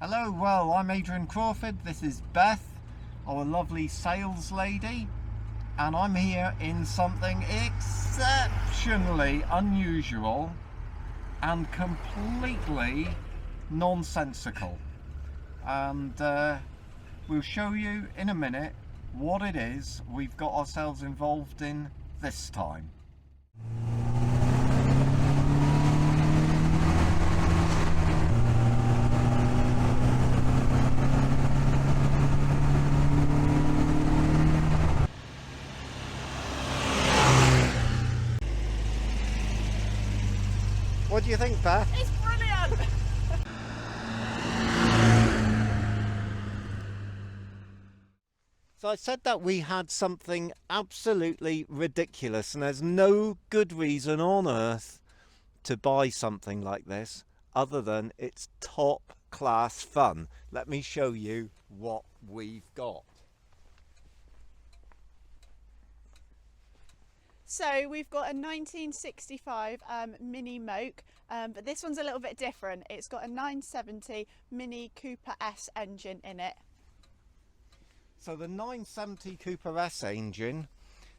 Hello, well, I'm Adrian Crawford, this is Beth, our lovely sales lady, and I'm here in something exceptionally unusual and completely nonsensical. And we'll show you in a minute what it is we've got ourselves involved in this time. What do you think, Beth? It's brilliant! So I said that we had something absolutely ridiculous, and there's no good reason on earth to buy something like this other than it's top class fun. Let me show you what we've got. So we've got a 1965 Mini Moke, but this one's a little bit different. It's got a 970 Mini Cooper S engine in it. So the 970 Cooper S engine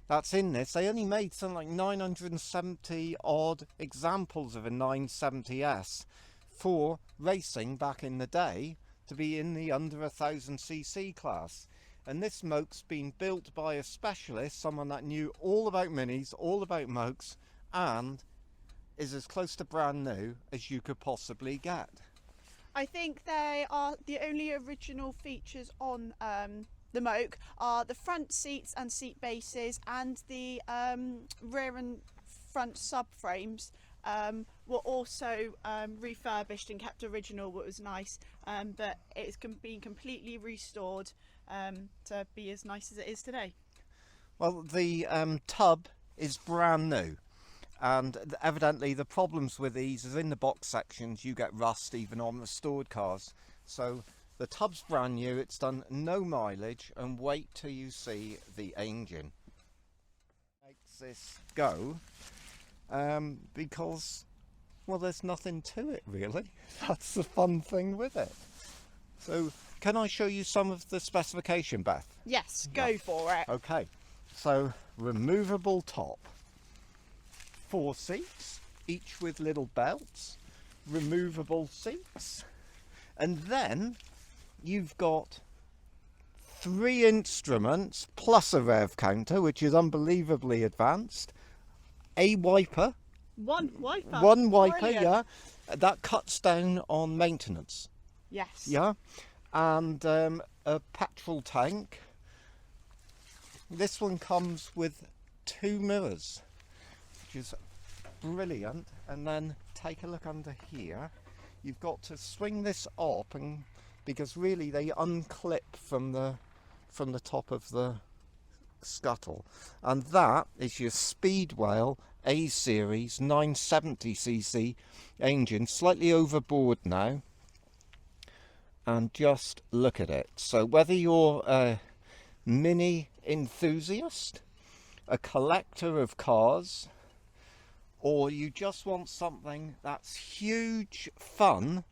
that's in this, they only made something like 970 odd examples of a 970S for racing back in the day to be in the under 1000cc class. And this Moke's been built by a specialist, someone that knew all about minis, all about Mokes, and is as close to brand new as you could possibly get. I think they are the only original features on the Moke are the front seats and seat bases, and the rear and front subframes were also refurbished and kept original, what was nice, but it's been completely restored to be as nice as it is today. Well, the tub is brand new, and evidently the problems with these is in the box sections you get rust even on restored cars. So the tub's brand new, it's done no mileage, and wait till you see the engine. Makes this go because, well, there's nothing to it really. That's the fun thing with it. So can I show you some of the specification, Beth? Yes, go for it. Okay, so removable top, 4 seats, each with little belts, removable seats, and then you've got 3 instruments plus a rev counter, which is unbelievably advanced, a wiper. One wiper. One wiper, Brilliant. yeah. That cuts down on maintenance. Yes. Yeah. And a petrol tank. This one comes with 2 mirrors, which is brilliant. And then take a look under here. You've got to swing this up, and because really they unclip from the top of the scuttle, and that is your Speedwell A series 970cc engine, slightly overboard now. And just look at it. So whether you're a mini enthusiast, a collector of cars, or you just want something that's huge fun,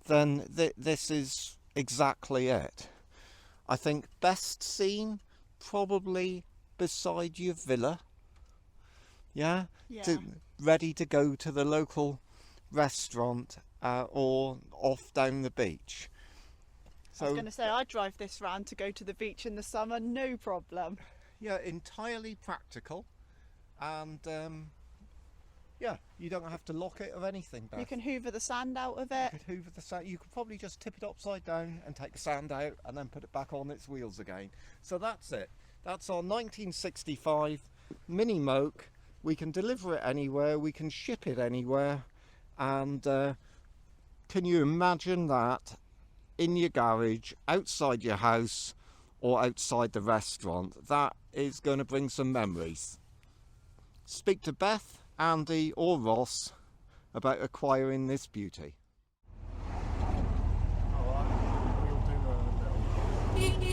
then this is exactly it. I think best seen probably beside your villa, yeah. Ready to go to the local restaurant or off down the beach. So, I was going to say, I drive this round to go to the beach in the summer, no problem. Yeah, entirely practical, and yeah, you don't have to lock it or anything, Beth. You can hoover the sand out of it. You could hoover the sand. You could probably just tip it upside down and take the sand out and then put it back on its wheels again. So that's it. That's our 1965 Mini Moke. We can deliver it anywhere, we can ship it anywhere, and can you imagine that in your garage, outside your house, or outside the restaurant? That is going to bring some memories. Speak to Beth, Andy or Ross about acquiring this beauty. We'll do a little